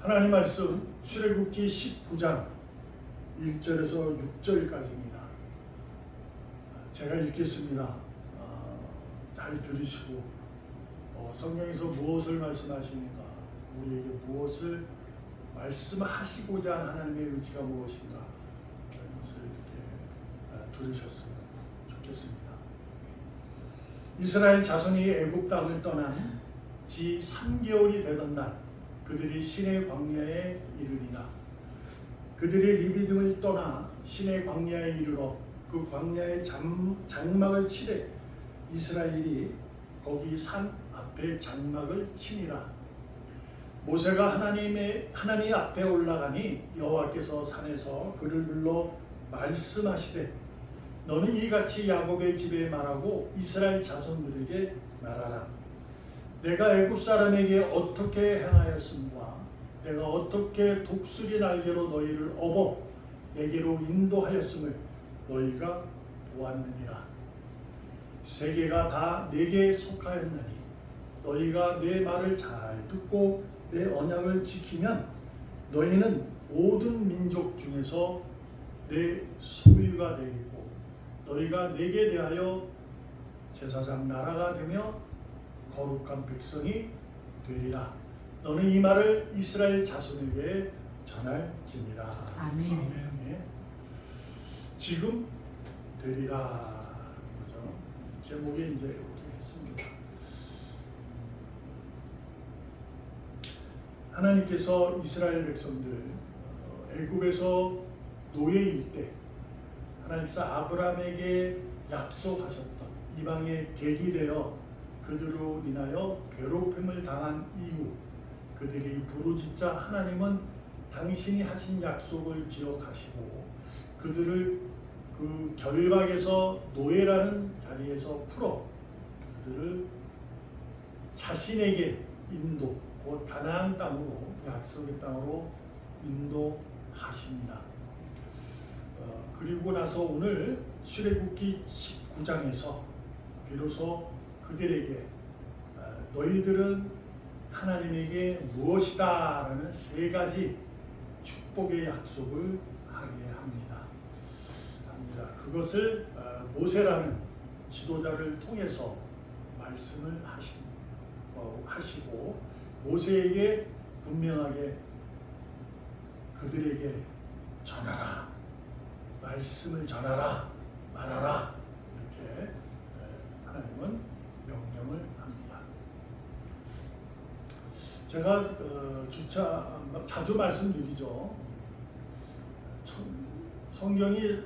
하나님 말씀 출애굽기 19장 1절에서 6절까지입니다. 제가 읽겠습니다. 잘 들으시고 성경에서 무엇을 말씀하시는가, 우리에게 무엇을 말씀하시고자 하는 하나님의 의지가 무엇인가, 이것을 이렇게 들으셨으면 좋겠습니다. 이스라엘 자손이 애굽 땅을 떠난 지 3개월이 되던 날, 그들이 시내 광야에 이르리라. 그들이 리비딤을 떠나 시내 광야에 이르러 그 광야에 장막을 치되 이스라엘이 거기 산 앞에 장막을 치니라. 모세가 하나님 앞에 올라가니 여호와께서 산에서 그를 불러 말씀하시되 너는 이같이 야곱의 집에 말하고 이스라엘 자손들에게 말하라. 내가 애굽 사람에게 어떻게 행하였음과 내가 어떻게 독수리 날개로 너희를 업어 내게로 인도하였음을 너희가 보았느니라. 세계가 다 내게 속하였나니 너희가 내 말을 잘 듣고 내 언약을 지키면 너희는 모든 민족 중에서 내 소유가 되겠고 너희가 내게 대하여 제사장 나라가 되며 거룩한 백성이 되리라. 너는 이 말을 이스라엘 자손에게 전할지니라. 아멘. 아멘. 지금 되리라. 그죠? 제목에 이제 이렇게 했습니다. 하나님께서 이스라엘 백성들 애굽에서 노예일 때 하나님께서 아브라함에게 약속하셨던 이방의 객이 되어 그들로 인하여 괴롭힘을 당한 이후 그들이 부르짖자 하나님은 당신이 하신 약속을 기억하시고 그들을 그 결박에서 노예라는 자리에서 풀어 그들을 자신에게 인도, 곧 가나안 땅으로, 약속의 땅으로 인도하십니다. 그리고 나서 오늘 출애굽기 19장에서 비로소 그들에게 너희들은 하나님에게 무엇이다 라는 세 가지 축복의 약속을 하게 합니다. 그것을 모세라는 지도자를 통해서 말씀을 하시고 모세에게 분명하게 그들에게 전하라, 말씀을 전하라, 말하라, 이렇게 하나님은 명령을 합니다. 제가 자주 말씀드리죠. 성경을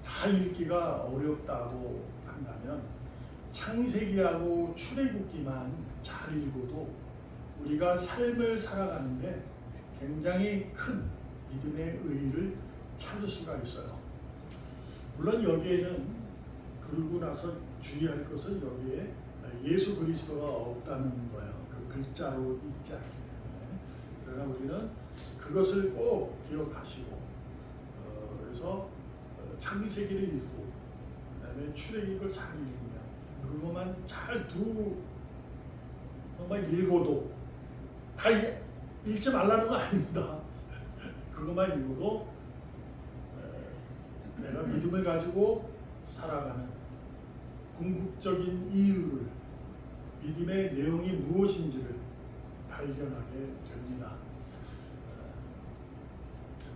다 읽기가 어렵다고 한다면 창세기하고 출애굽기만 잘 읽어도 우리가 삶을 살아가는데 굉장히 큰 믿음의 의의를 찾을 수가 있어요. 물론 여기에는 그러고 나서 주의할 것은 여기에 예수 그리스도가 없다는 거예요. 그 글자로 읽지 않기 때문에. 그러나 우리는 그것을 꼭 기억하시고 그래서 창세기를 읽고 그다음에 출애굽기를 잘 읽으면 그것만 잘 정말 읽어도 다 읽지 말라는 거 아닙니다. 그것만 읽어도 내가 믿음을 가지고 살아가는 궁극적인 이유를, 믿음의 내용이 무엇인지를 발견하게 됩니다.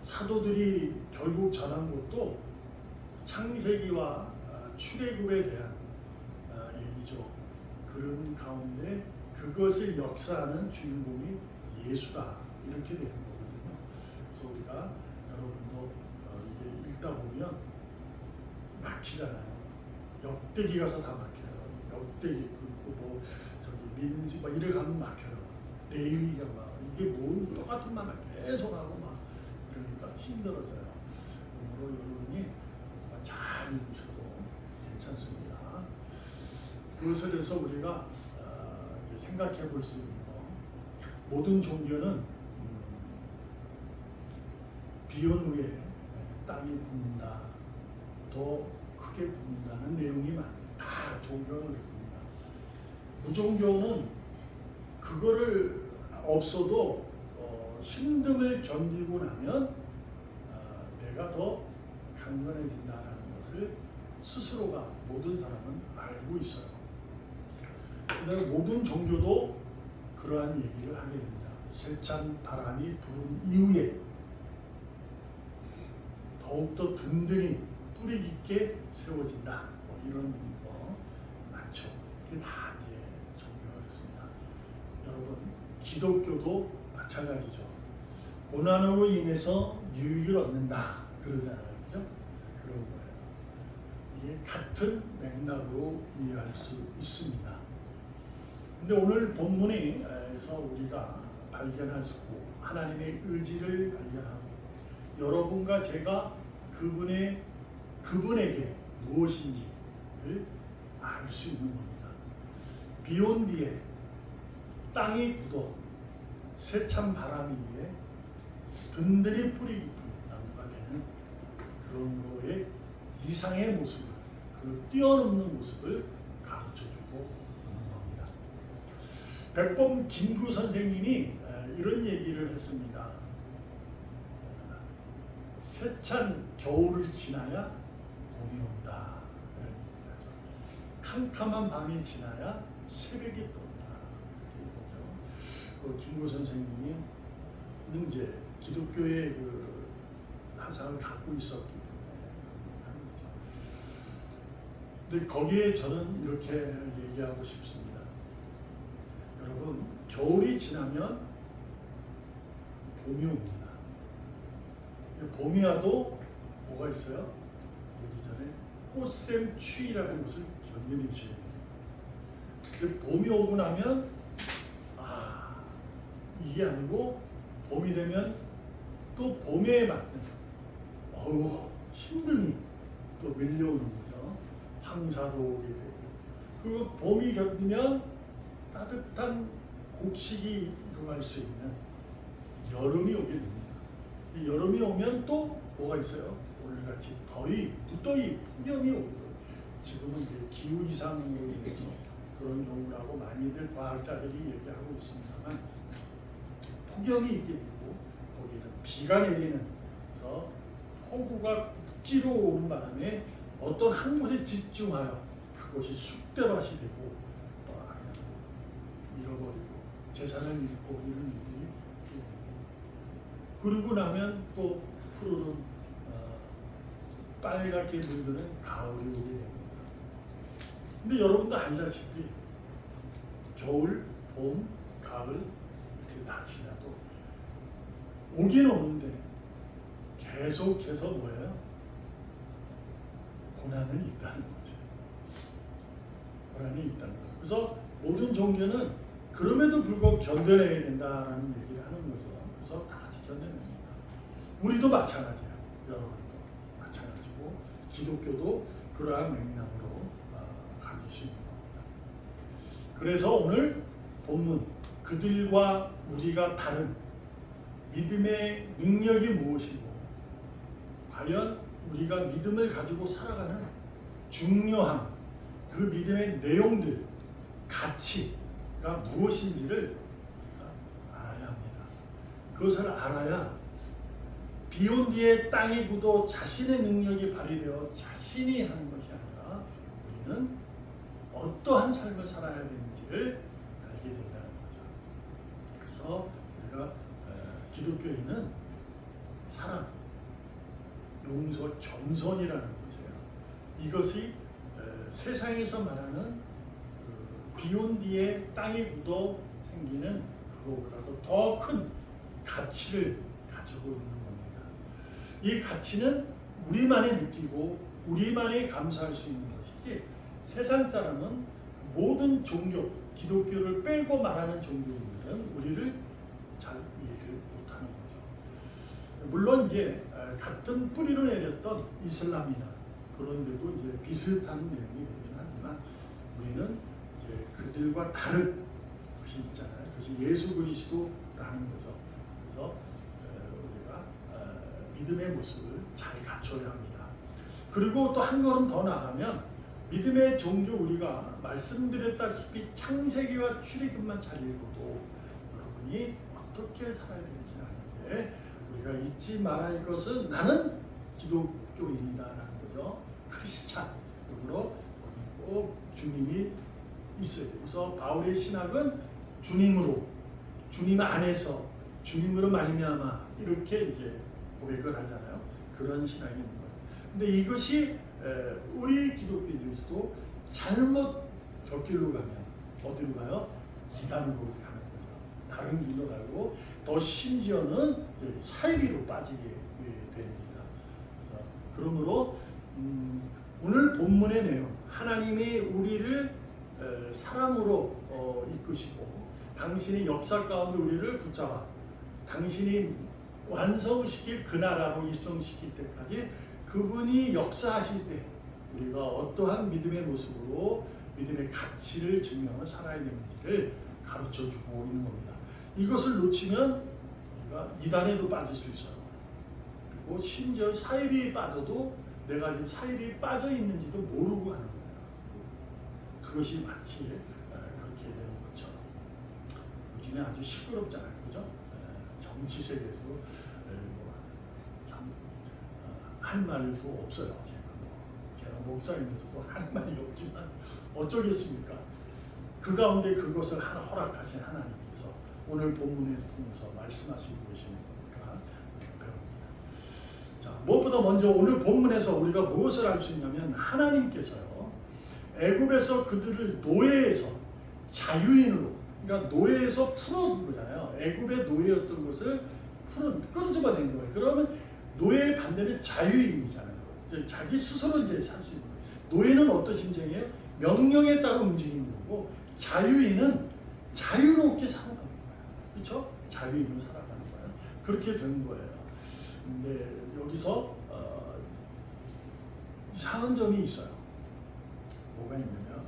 사도들이 결국 전한 것도 창세기와 출애굽에 대한 얘기죠. 그런 가운데 그것을 역사하는 주인공이 예수다, 이렇게 되는 거거든요. 그래서 우리가 여러분도 이게 읽다 보면 막히잖아요. 역대기 가서 다 막혀요. 역대기 그리고 민지 이래 가면 막혀요. 레위기가 막 이게 뭘 똑같은 말을 계속 하고 막 그러니까 힘들어져요. 그러므로 여러분이 잘 읽으셔도 괜찮습니다. 그것을 해서 우리가 생각해 볼 수 있는 거, 모든 종교는 비온 후에 땅이 굽는다, 더 크게 굽는다는 내용이 많습니다. 다 종교는 그렇습니다. 무종교는 그거를 없어도 힘듦을 견디고 나면 내가 더 강건해진다는 것을 스스로가 모든 사람은 알고 있어요. 그런데 모든 종교도 그러한 얘기를 하게 됩니다. 세찬 바람이 부른 이후에 더욱더 든든히 뿌리 깊게 세워진다. 뭐 이런 거 많죠. 그게 다 이제 종교가 있습니다. 여러분, 기독교도 마찬가지죠. 고난으로 인해서 유익을 얻는다. 그러잖아요. 그죠? 그런 거예요. 이게 같은 맥락으로 이해할 수 있습니다. 근데 오늘 본문에서 우리가 발견할 수 있고 하나님의 의지를 발견하고 여러분과 제가 그분에게 무엇인지를 알 수 있는 겁니다. 비 온 뒤에 땅이 굳어 세찬 바람이 위에 든든히 뿌리 깊은 나무가 되는 그런 거의 이상의 모습을, 그 뛰어넘는 모습을 가르쳐주고 있는 겁니다. 백범 김구 선생님이 이런 얘기를 했습니다. 세찬 겨울을 지나야 봄이 온다. 이런 얘기하죠. 캄캄한 밤이 지나야 새벽이 뜬다. 그 김구 선생님이 이제 기독교의 그 사상을 갖고 있었기 때문에 하는 거죠. 근데 거기에 저는 이렇게 얘기하고 싶습니다. 여러분, 겨울이 지나면 봄이 옵니다. 봄이 와도 뭐가 있어요? 오기 전에 꽃샘 추위라는 것을 견뎌내셔야 돼요. 봄이 오고 나면 이게 아니고 봄이 되면 또 봄에 맞는 힘듦이 또 밀려오는 거죠. 황사도 오게 되고 그리고 봄이 견디면 따뜻한 곡식이 일어날 수 있는 여름이 오게 됩니다. 이 여름이 오면 또 뭐가 있어요? 오늘같이 더위, 무더위, 폭염이 오고 지금은 이제 기후 이상으로 인해서 그런 경우라고 많이들 과학자들이 얘기하고 있습니다만 폭염이 있게 되고 거기는 비가 내리는 그래서 폭우가 국지로 오는 바람에 어떤 한 곳에 집중하여 그것이 쑥대밭이 되고 잃어버리고 재산을 잃고 이런 일들이 그러고 나면 또 푸르른 빨갛게 물드는 가을이 오게 됩니다. 근데 여러분도 알다시피 겨울, 봄, 가을 이렇게 다 지나도 오긴 오는데 계속해서 뭐예요? 고난은 있다는 거죠. 고난이 있다는 거죠. 그래서 모든 종교는 그럼에도 불구하고 견뎌내야 된다라는 얘기를 하는 거죠. 그래서 다 같이 견뎌냅니다. 우리도 마찬가지예요. 여러분도 마찬가지고 기독교도 그러한 맥락으로 가질 수 있는 겁니다. 그래서 오늘 본문 그들과 우리가 다른 믿음의 능력이 무엇이고 과연 우리가 믿음을 가지고 살아가는 중요한 그 믿음의 내용들, 가치가 무엇인지를 알아야 합니다. 그것을 알아야 비 온 뒤에 땅이 굳어 자신의 능력이 발휘되어 자신이 하는 것이 아니라 우리는 어떠한 삶을 살아야 되는지를 알게 된다는 거죠. 그래서 우리가 기독교인은 사랑, 용서, 겸손이라는 것이에요. 이것이 세상에서 말하는 비 온 뒤에 땅이 굳어 생기는 그거보다도 더 큰 가치를 가지고 있는 겁니다. 이 가치는 우리만이 느끼고 우리만이 감사할 수 있는 것이지 세상 사람은 모든 종교, 기독교를 빼고 말하는 종교인들은 우리를 잘 이해를 못하는 거죠. 물론 이제 같은 뿌리를 내렸던 이슬람이나 그런 데도 이제 비슷한 내용이 되긴 하지만 우리는 이제 그들과 다른 것이 있잖아요. 그것이 예수 그리스도라는 거죠. 그래서 우리가 믿음의 모습을 잘 갖춰야 합니다. 그리고 또 한 걸음 더 나가면 믿음의 종교 우리가 말씀드렸다시피 창세기와 출애굽만 잘 읽어도 여러분이 인생이 어떻게 살아야 될지 아는데 우리가 잊지 말아야 할 것은 나는 기독교인이다라는 거죠. 크리스찬으로 꼭 주님이 있어야 돼요. 그래서 바울의 신학은 주님으로, 주님 안에서, 주님으로 말미암아 이렇게 이제 고백을 하잖아요. 그런 신학이 있는 거예요. 근데 이것이 우리 기독교인들도 잘못 곁길로 가면 어디로 가요? 이단으로 가는 거죠. 다른 길로 가고 더 심지어는 사이비로 빠지게 됩니다. 그러므로 오늘 본문의 내용, 하나님이 우리를 사랑으로 이끄시고 당신이 역사 가운데 우리를 붙잡아 당신이 완성시킬 그 나라로 입성시킬 때까지 그분이 역사하실 때 우리가 어떠한 믿음의 모습으로 믿음의 가치를 증명하며 살아야 되는지를 가르쳐주고 있는 겁니다. 이것을 놓치면 우리가 이단에도 빠질 수 있어요. 그리고 심지어 사이비에 빠져도 내가 지금 사이비에 빠져 있는지도 모르고 하는 거예요. 그것이 마치 그렇게 되는 것처럼 요즘에 아주 시끄럽잖아요. 그죠? 정치 세계에서 할 말도 없어요. 제가 목사님에서도 할 말이 없지만 어쩌겠습니까? 그 가운데 그것을 허락하신 하나님께서 오늘 본문을 통해서 말씀하시고 계시니까 배웁니다. 자, 무엇보다 먼저 오늘 본문에서 우리가 무엇을 알 수 있냐면 하나님께서요 애굽에서 그들을 노예에서 자유인으로, 그러니까 노예에서 풀어준 거잖아요. 애굽의 노예였던 것을 끌어줘낸 거예요. 그러면 노예의 반대는 자유인이잖아요. 자기 스스로 이제 살 수 있는 거예요. 노예는 어떤 심정이에요? 명령에 따라 움직이는 거고, 자유인은 자유롭게 살아가는 거예요. 그렇죠? 자유인으로 살아가는 거예요. 그렇게 된 거예요. 근데 여기서 이상한 점이 있어요. 뭐가 있냐면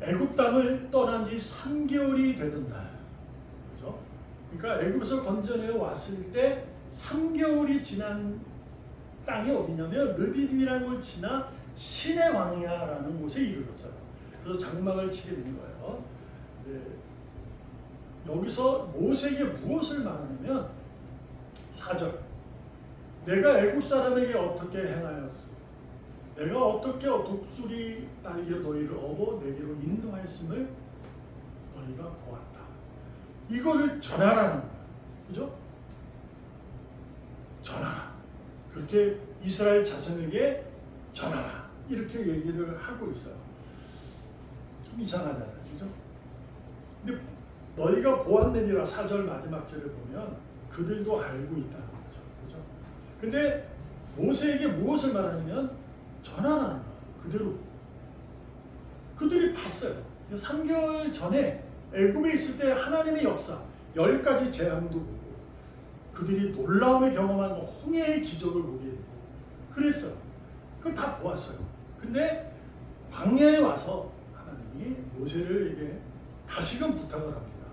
애굽 땅을 떠난 지 3개월이 되던 날, 그죠? 그러니까 애굽에서 건져내어 왔을 때 3개월이 지난 땅이 어디냐면 르비딤이라는 걸 지나 신의 광야라는 곳에 이르렀어요. 그래서 장막을 치게 된 거예요. 네. 여기서 모세에게 무엇을 말하냐면 4절, 내가 애굽 사람에게 어떻게 행하였어? 내가 어떻게 독수리 날개 너희를 업어 내게로 인도하였음을 너희가 보았다. 이거를 전하라는 거야. 그죠? 전하라. 그렇게 이스라엘 자손에게 전하라. 이렇게 얘기를 하고 있어요. 좀 이상하잖아요. 그죠? 근데 너희가 보았느니라 4절 마지막 절에 보면 그들도 알고 있다는 거죠. 그죠? 근데 모세에게 무엇을 말하냐면 전하라는 거야. 그대로. 그들이 봤어요. 3개월 전에 애굽에 있을 때 하나님의 역사 10가지 재앙도 보고 그들이 놀라움을 경험한 홍해의 기적을 보게 되고 그랬어요. 그걸 다 보았어요. 근데 광야에 와서 하나님이 모세를 다시금 부탁을 합니다.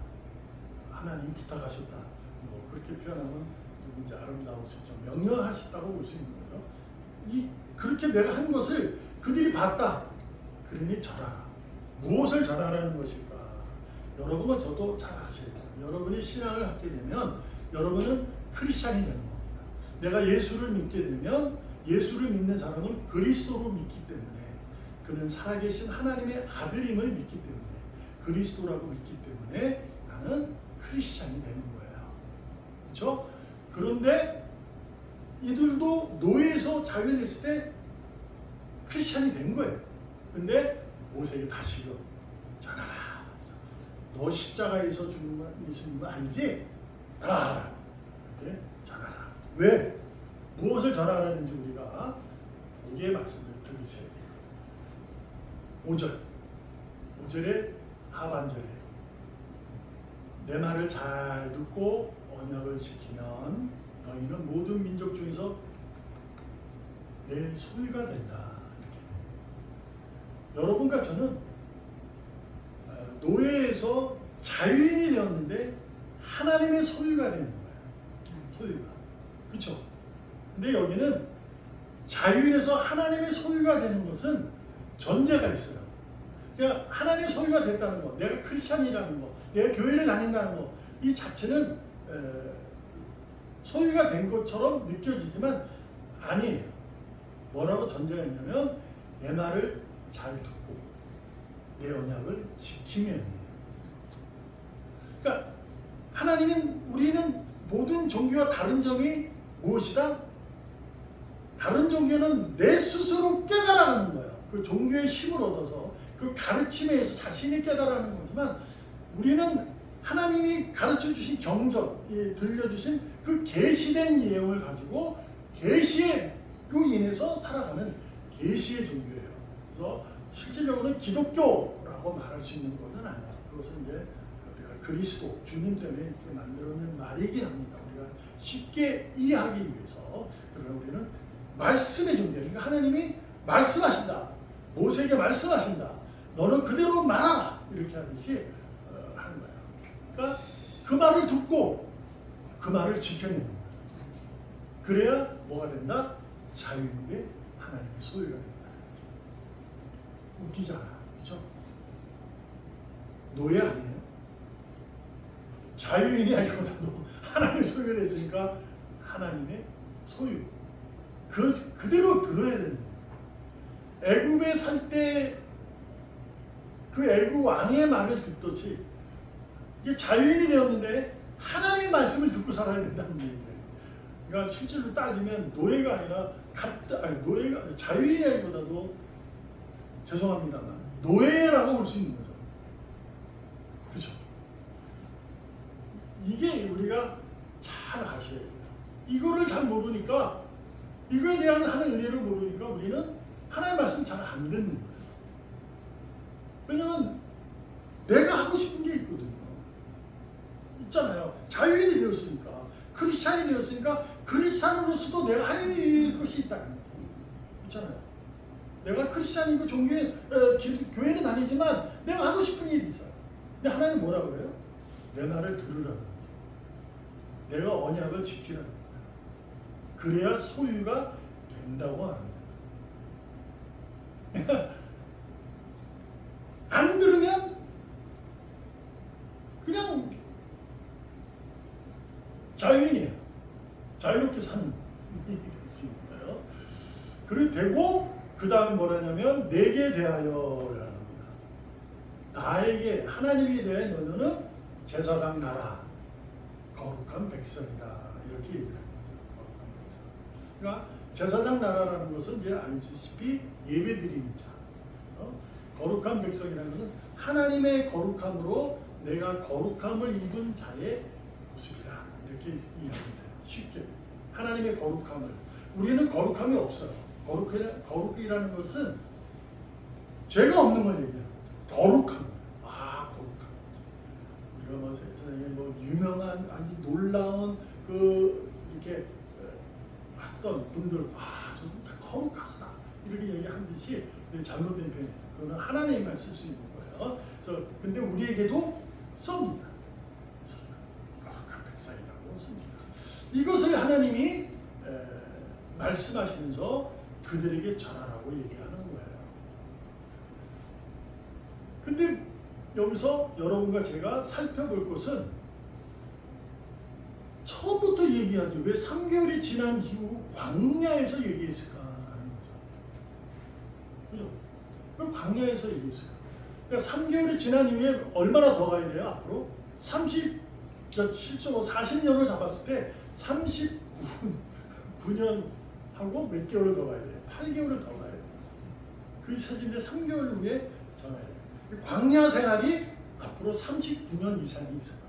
하나님 부탁하셨다. 뭐 그렇게 표현하면 누군지 아름다울 수 있죠. 명령하셨다고 볼 수 있는 거죠. 그렇게 내가 한 것을 그들이 봤다. 그러니 전하라. 무엇을 전하라는 것일까? 여러분과 저도 잘 아셔야 돼요. 여러분이 신앙을 갖게 되면 여러분은 크리스찬이 되는 겁니다. 내가 예수를 믿게 되면 예수를 믿는 사람은 그리스도로 믿기 때문에 그는 살아계신 하나님의 아들임을 믿기 때문에 그리스도라고 믿기 때문에 나는 크리스찬이 되는 거예요. 그렇죠? 그런데 이들도 노예에서 자유했을 때 크리스찬이 된 거예요. 근데 모세에게 다시금 전하라. 너 십자가에서 죽는 거 예수님은 알지? 다 알아. 이렇게 전하라. 왜? 무엇을 전하라는지 우리가 거기에 말씀을 들으셔야 돼요. 5절의 하반절에 내 말을 잘 듣고 언약을 지키면 너희는 모든 민족 중에서 내 소유가 된다. 이렇게. 여러분과 저는 노예에서 자유인이 되었는데 하나님의 소유가 되는 거예요. 소유가. 그렇죠? 근데 여기는 자유인에서 하나님의 소유가 되는 것은 전제가 있어요. 그러니까 하나님의 소유가 됐다는 거, 내가 크리스찬이라는 거, 내가 교회를 다닌다는 거, 이 자체는 소유가 된 것처럼 느껴지지만 아니에요. 뭐라고 전제가 있냐면 내 말을 잘 듣고 내 언약을 지키면이에요. 그러니까 우리는 모든 종교와 다른 점이 무엇이다? 다른 종교는 내 스스로 깨달아가는 거예요. 그 종교의 힘을 얻어서 그 가르침에 의해서 자신이 깨달아가는 거지만 우리는 하나님이 가르쳐주신 경전, 들려주신 그 계시된 내용을 가지고 계시로 인해서 살아가는 계시의 종교예요. 그래서 실질적으로는 기독교라고 말할 수 있는 것은 아니에요. 그것은 이제 우리가 그리스도, 주님 때문에 만들어낸 말이긴 합니다. 우리가 쉽게 이해하기 위해서. 그러나 우리는 말씀의 종교예요. 그러니까 하나님이 말씀하신다. 모세에게 말씀하신다. 너는 그대로 말하라. 이렇게 하듯이 하는 거예요. 그러니까 그 말을 듣고 그 말을 지켜내는 거예요. 그래야 뭐가 된다? 자유의 하나님의 소유가 된다. 웃기잖아. 그렇죠? 노예 아니에요? 자유인이 아니고도 하나님의 소유가 됐으니까 하나님의 소유. 그대로 들어야 되는 거예요. 애굽에 살 때 그 애굽 왕의 말을 듣듯이 이게 자유인이 되었는데 하나님의 말씀을 듣고 살아야 된다는 얘기예요. 그러니까 실제로 따지면 노예가 아니라 노예가 자유인이라기보다도 죄송합니다만 노예라고 볼 수 있는 거죠. 그렇죠? 이게 우리가 잘 아셔야 돼요. 이거를 잘 모르니까 이거에 대한 하나님의 은혜를 모르니까 우리는 하나님의 말씀 잘 안 듣는 거예요. 왜냐하면 내가 하고 싶은 게 있거든요. 있잖아요. 자유인이 되었으니까, 크리스찬이 되었으니까 크리스찬으로서도 내가 할 것이 있다는 거예요. 있잖아요. 내가 크리스찬이고 교회는 아니지만 내가 하고 싶은 일이 있어요. 근데 하나님 뭐라 그래요? 내 말을 들으라는 거죠. 내가 언약을 지키라는 거예요. 그래야 소유가 된다고 하는 거예요. 안 들으면 그냥 자유인이에요. 자유롭게 사는 있으니까요. 그리고 되고 그 다음에 뭐라냐면 내게 대하여를 합니다. 나에게 하나님에 대해 너는 제사장 나라 거룩한 백성이다 이렇게 얘기를 합니다. 거룩한 백성. 그러니까 제사장 나라라는 것은 이제 알다시피 예배드리는 자. 거룩한 백성이라는 것은 하나님의 거룩함으로 내가 거룩함을 입은 자의 모습이다. 이렇게 이해합니다. 쉽게. 하나님의 거룩함을. 우리는 거룩함이 없어요. 거룩이라는 것은 죄가 없는 걸 얘기해요. 거룩함. 거룩함. 우리가 뭐 세상에 뭐 유명한 아주 놀라운 이렇게 했던 분들 저 거룩하시다. 이렇게 얘기한 듯이 잘못된 표현이에요. 그거는 하나님만 쓸 수 있는 거예요. 그래서 근데 우리에게도 씁니다. 거룩한 백성이라고 씁니다. 이것을 하나님이 말씀하시면서 그들에게 전하라고 얘기하는 거예요. 근데 여기서 여러분과 제가 살펴볼 것은 처음부터 얘기하죠. 왜 3개월이 지난 이후 광야에서 얘기했을까 하는 거죠. 그죠? 왜 광야에서 얘기했을까? 그러니까 3개월이 지난 이후에 얼마나 더 가야 돼요? 앞으로 실제로 40년을 잡았을 때 39년 하고 몇 개월을 더 가야 돼요? 8개월을 더 가야 돼요. 그 시기인데 3개월 후에 전화해야 돼요. 광야 생활이 앞으로 39년 이상이 있어요.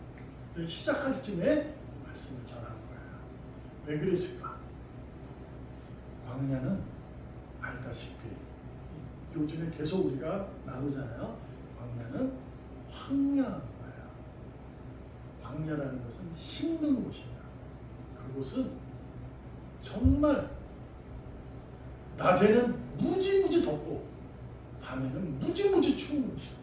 시작할 쯤에 말씀을 전하는 거예요. 왜 그랬을까? 광야는 알다시피 요즘에 계속 우리가 나누잖아요. 광야는 황량한 거예요. 광야라는 것은 힘든 곳이에요. 그곳은 정말 낮에는 무지무지 덥고 밤에는 무지무지 추운 곳이에요.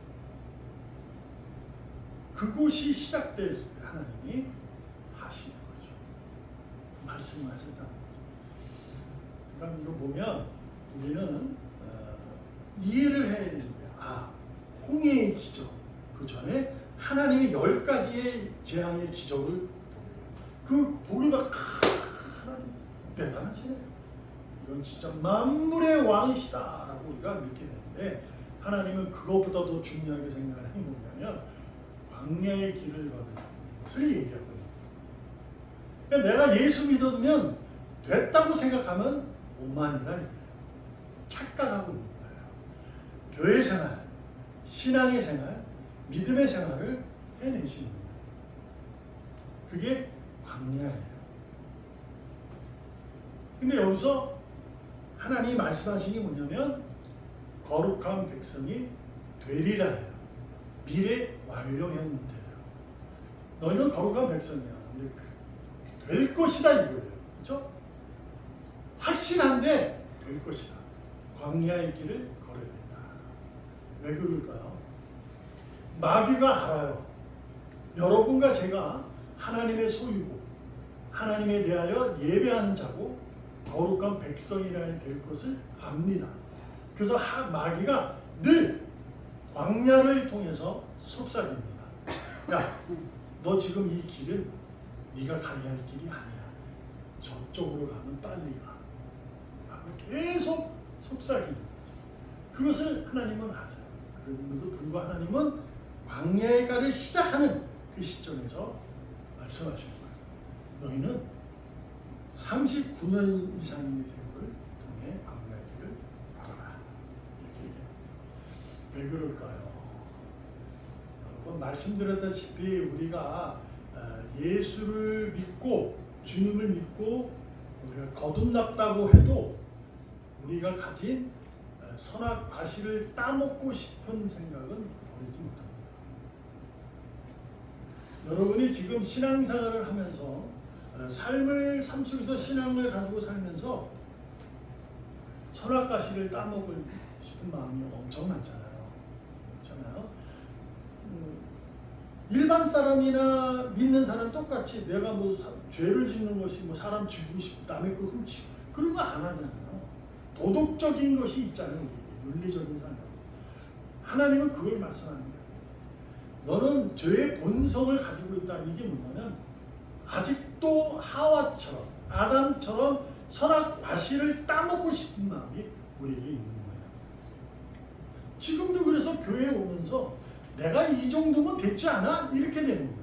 그곳이 시작될 때 하나님이 하시는 거죠. 말씀을 하셨다는 거죠. 그러니까 이거 보면 우리는 이해를 해야 되는 거예요. 홍해의 기적, 그 전에 하나님의 10가지의 재앙의 기적을 보게 돼요. 그 보기가 하나님 대단하시네요. 이건 진짜 만물의 왕이시다라고 우리가 느끼게 되는데, 하나님은 그것보다 더 중요하게 생각하는 게 뭐냐면 광야의 길을 가는 것을 얘기하거든요. 그러니까 내가 예수 믿으면 됐다고 생각하면 오만이다, 착각하고 있는 거예요. 교회 생활, 신앙의 생활, 믿음의 생활을 해내시는 거예요. 그게 광야예요. 근데 여기서 하나님이 말씀하신 게 뭐냐면 거룩한 백성이 되리라 해요. 미래 완료 형태예요. 너희는 거룩한 백성이야. 근데 될 것이다 이거예요. 그렇죠? 확실한데 될 것이다. 광야의 길을 걸어야 된다. 왜 그럴까요? 마귀가 알아요. 여러분과 제가 하나님의 소유고 하나님에 대하여 예배하는 자고 거룩한 백성이라 될 것을 압니다. 그래서 마귀가 늘 광야를 통해서 속삭입니다. 야, 너 지금 이 길은 네가 가야 할 길이 아니야. 저쪽으로 가면 빨리 가. 계속 속삭이는 거죠. 그것을 하나님은 아세요. 그러면서 불과 하나님은 광야의 가를 시작하는 그 시점에서 말씀하시는 거예요. 너희는 39년 이상의 세월을 통해 광야의 길을 걸어라. 이렇게 얘기합니다. 왜 그럴까요? 여러분 말씀드렸다시피 우리가 예수를 믿고 주님을 믿고 우리가 거듭났다고 해도 우리가 가진 선악 과실을 따먹고 싶은 생각은 버리지 못합니다. 여러분이 지금 신앙생활을 하면서 삶 속에서 신앙을 가지고 살면서 선악 과실을 따먹고 싶은 마음이 엄청 많잖아요. 그렇잖아요. 일반 사람이나 믿는 사람 똑같이 내가 뭐 죄를 짓는 것이 뭐 사람 죽이고 싶고 남의 거 훔치고 그런 거 안 하잖아요. 도덕적인 것이 있잖아요. 우리에게. 윤리적인 삶. 하나님은 그걸 말씀하는 거예요. 너는 죄의 본성을 가지고 있다. 이게 뭐냐면 아직도 하와처럼 아담처럼 선악 과실을 따먹고 싶은 마음이 우리에게 있는 거예요. 지금도 그래서 교회에 오면서 내가 이 정도면 됐지 않아? 이렇게 되는 거예요.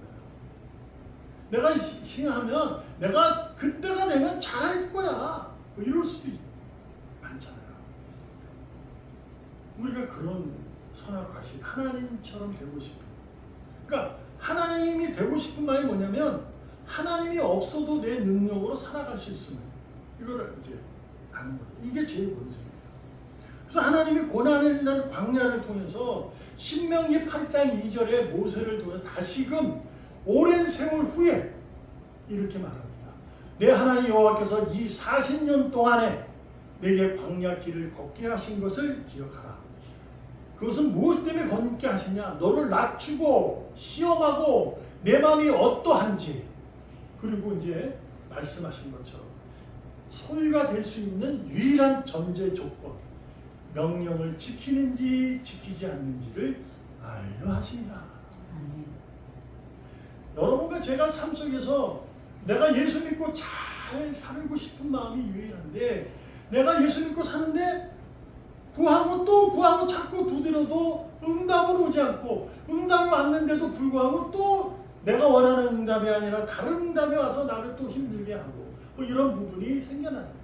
내가 신하면 내가 그때가 되면 잘할 거야. 뭐 이럴 수도 많잖아요. 우리가 그런 선악 과실, 하나님처럼 되고 싶은. 그러니까 하나님이 되고 싶은 말이 뭐냐면 하나님이 없어도 내 능력으로 살아갈 수 있으면 이거를 이제 아는 거예요. 이게 죄의 본성이에요. 그래서 하나님이 고난이라는 광야를 통해서 신명기 8장 2절에 모세를 통해 다시금 오랜 세월 후에 이렇게 말합니다. 내 하나님 여호와께서 이 40년 동안에 내게 광야 길을 걷게 하신 것을 기억하라. 그것은 무엇 때문에 걷게 하시냐? 너를 낮추고 시험하고 내 마음이 어떠한지, 그리고 이제 말씀하신 것처럼 소유가 될 수 있는 유일한 전제 조건, 명령을 지키는지 지키지 않는지를 알려 하시니라. 여러분과 제가 삶 속에서 내가 예수 믿고 잘 살고 싶은 마음이 유일한데, 내가 예수 믿고 사는데 구하고 또 구하고 자꾸 두드려도 응답은 오지 않고, 응답이 왔는데도 불구하고 또 내가 원하는 응답이 아니라 다른 응답이 와서 나를 또 힘들게 하고, 뭐 이런 부분이 생겨나는 거예요.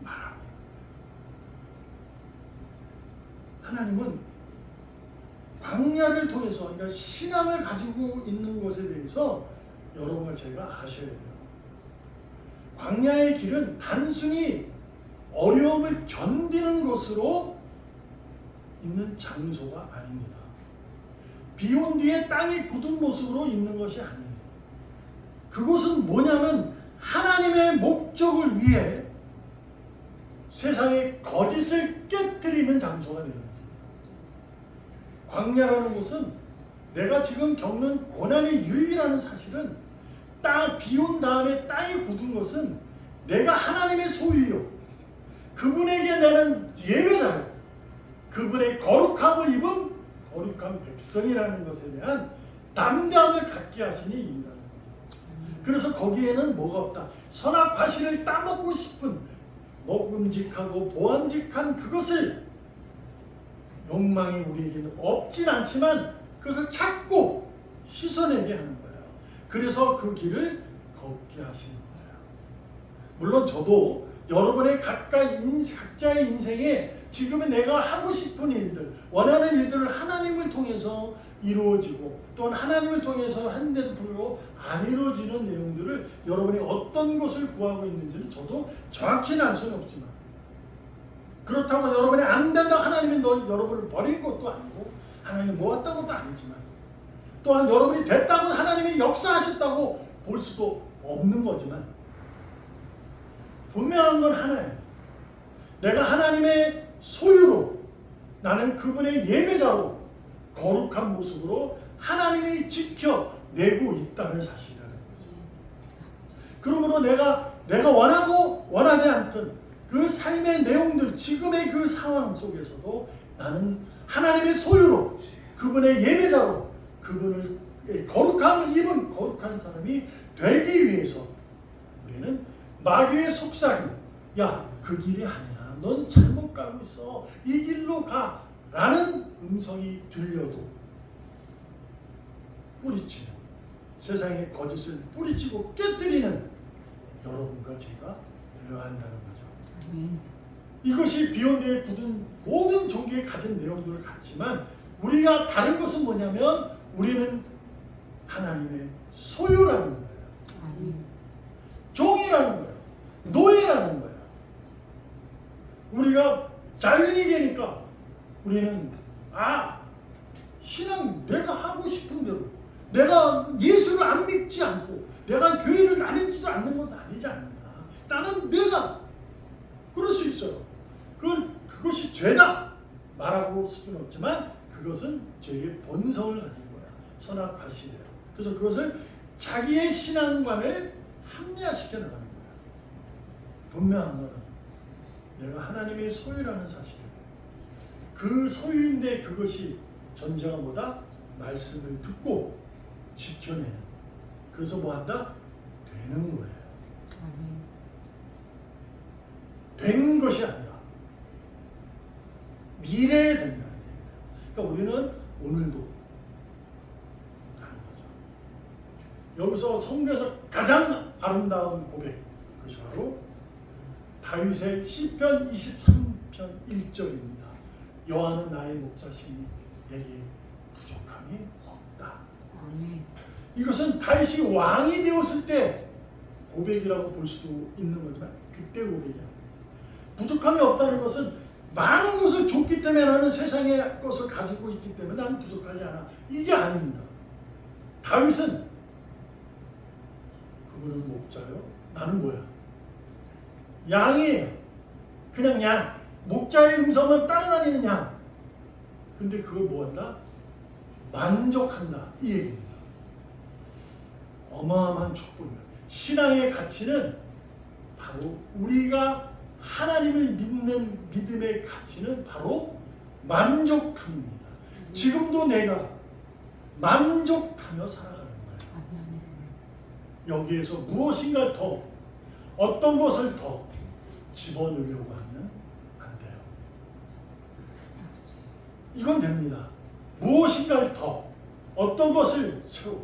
말합니다. 하나님은 광야를 통해서, 그러니까 신앙을 가지고 있는 것에 대해서 여러분과 제가 아셔야 돼요. 광야의 길은 단순히 어려움을 견디는 것으로 있는 장소가 아닙니다. 비 온 뒤에 땅이 굳은 모습으로 있는 것이 아니에요. 그것은 뭐냐면 하나님의 목적을 위해 세상의 거짓을 깨뜨리는 장소가 되는 거죠. 광야라는 것은 내가 지금 겪는 고난의 유의라는 사실은 비 온 다음에 땅이 굳은 것은 내가 하나님의 소유요, 그분에게 내는 예배자요. 그분의 거룩함을 입은 거룩한 백성이라는 것에 대한 담대함을 갖게 하시니 이유라는 거죠. 그래서 거기에는 뭐가 없다. 선악과실을 따먹고 싶은 먹음직하고 보암직한 그것을 욕망이 우리에게는 없진 않지만 그것을 찾고 씻어내게 하는 거예요. 그래서 그 길을 걷게 하시는 거예요. 물론 저도 여러분의 각자의 인생에 지금의 내가 하고 싶은 일들, 원하는 일들을 하나님을 통해서 이루어지고 또한 하나님을 통해서 하는데도 불구하고 안 이루어지는 내용들을 여러분이 어떤 것을 구하고 있는지는 저도 정확히는 알 수는 없지만, 그렇다고 여러분이 안 된다고 하나님이 여러분을 버린 것도 아니고 하나님이 모았던 것도 아니지만, 또한 여러분이 됐다고 하나님이 역사하셨다고 볼 수도 없는 거지만, 분명한 건 하나예요. 내가 하나님의 소유로, 나는 그분의 예배자로 거룩한 모습으로 하나님이 지켜내고 있다는 사실이라는 거죠. 그러므로 내가 원하고 원하지 않던 그 삶의 내용들, 지금의 그 상황 속에서도 나는 하나님의 소유로, 그분의 예배자로, 그분을 거룩함을 입은 거룩한 사람이 되기 위해서 우리는 마귀의 속삭임, 야, 그 길이 아니야, 넌 잘못 가고 있어, 이 길로 가 라는 음성이 들려도 뿌리치는, 세상의 거짓을 뿌리치고 깨뜨리는 여러분과 제가 되어야 한다는 거죠. 이것이 비욘드에 굳은 모든 종교에 가진 내용들을 갖지만, 우리가 다른 것은 뭐냐면 우리는 하나님의 소유라는 거예요. 종이라는 거예요. 노예라는 거예요. 우리가 자연이 되니까 우리는 신앙 내가 하고 싶은 대로, 내가 예수를 안 믿지 않고 내가 교회를 다니지도 않는 건 아니지 않나. 나는 내가 그럴 수 있어요. 그것이 죄다 말하고 수는 없지만 그것은 죄의 본성을 가진 거야. 선악과실이에요. 그래서 그것을 자기의 신앙관을 합리화시켜 나가는 거야. 분명한 거는 내가 하나님의 소유라는 사실이에요. 그 소유인데 그것이 전제가 뭐다? 말씀을 듣고 지켜내는. 그래서 뭐한다? 되는 거예요. 된 것이 아니라 미래에 된다는 얘기예요. 그러니까 우리는 오늘도 하는 거죠. 여기서 성경에서 가장 아름다운 고백, 그것이 바로 다윗의 시편 23편 1절입니다. 여호와는 나의 목자시니 내게 부족함이 없다. 이것은 다윗이 왕이 되었을 때 고백이라고 볼 수도 있는 거지만 그때 고백이야. 부족함이 없다는 것은 많은 것을 줬기 때문에 나는 세상의 것을 가지고 있기 때문에 나는 부족하지 않아. 이게 아닙니다. 다윗은 그분은 목자요. 나는 뭐야? 양이에요. 그냥 양. 목자의 음성만 따라다니는 양. 근데 그걸 뭐한다? 만족한다. 이 얘기입니다. 어마어마한 축복이에요. 신앙의 가치는 바로 우리가 하나님을 믿는 믿음의 가치는 바로 만족함입니다. 지금도 내가 만족하며 살아가는 거예요. 여기에서 무엇인가 더, 어떤 것을 더 집어넣으려고 하면 안 돼요. 이건 됩니다. 무엇인가 더, 어떤 것을 새로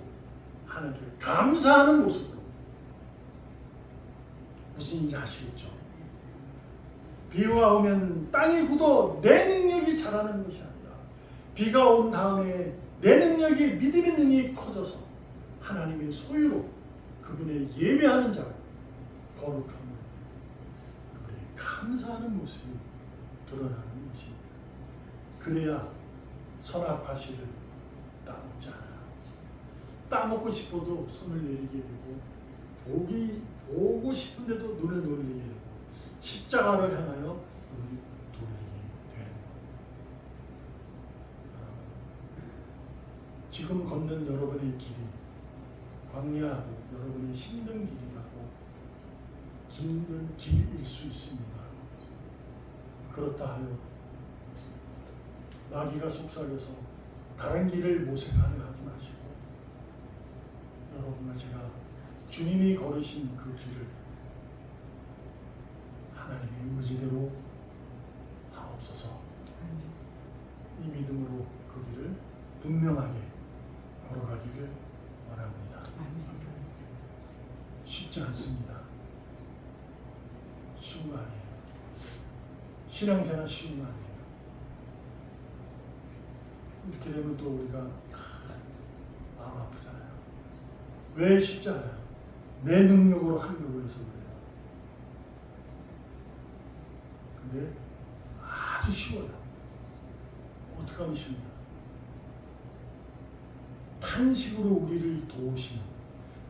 하나님께 감사하는 모습으로. 무슨 일인지 아시겠죠? 비가 오면 땅이 굳어 내 능력이 자라는 것이 아니라 비가 온 다음에 내 능력이, 믿음의 능력이 커져서 하나님의 소유로 그분의 예배하는 자, 거룩함을, 그분의 감사하는 모습이 드러나는 것입니다. 그래야 선악과실을 따먹지 않아요. 따먹고 싶어도 손을 내리게 되고, 보고 싶은데도 눈을 돌리게 되고, 십자가를 향하여 눈을 돌리게 되는 거예요. 지금 걷는 여러분의 길이 광야하고 여러분의 힘든 길이라고, 힘든 길일 수 있습니다. 그렇다 하여 마귀가 속삭여서 다른 길을 모색하려 하지 마시고 여러분과 제가 주님이 걸으신 그 길을 하나님의 의지대로 하옵소서. 이 믿음으로 그 길을 분명하게 걸어가기를 원합니다. 쉽지 않습니다. 쉬운 거 아니에요. 신앙생활 쉬운 거 아니에요. 이렇게 되면 또 우리가 마음 아프잖아요. 왜 쉽잖아요. 내 능력으로 하려고 해서 그래요. 근데 아주 쉬워요. 어떻게 하면 쉽냐? 탄식으로 우리를 도우시는,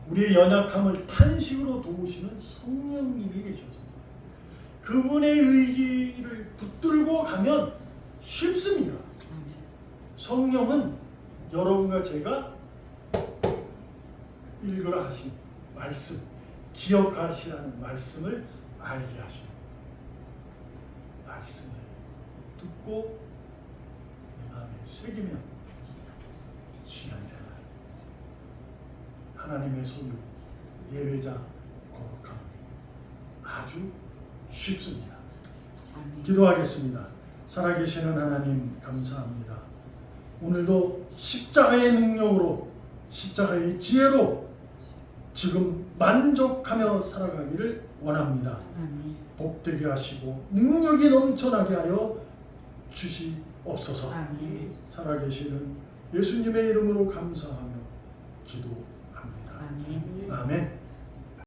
우리의 연약함을 탄식으로 도우시는 성령님이 계셔서 그분의 의지를 붙들고 가면 쉽습니다. 성령은 여러분과 제가 읽으라 하신 말씀, 기억하시라는 말씀을 알게 하시는 말씀을 듣고 내 마음에 새기면 신앙생활, 하나님의 소유, 예배자 거룩함 아주 쉽습니다. 기도하겠습니다. 살아계시는 하나님 감사합니다. 오늘도 십자가의 능력으로, 십자가의 지혜로 지금 만족하며 살아가기를 원합니다. 복되게 하시고 능력이 넘쳐나게 하여 주시옵소서. 살아계시는 예수님의 이름으로 감사하며 기도합니다. 아멘.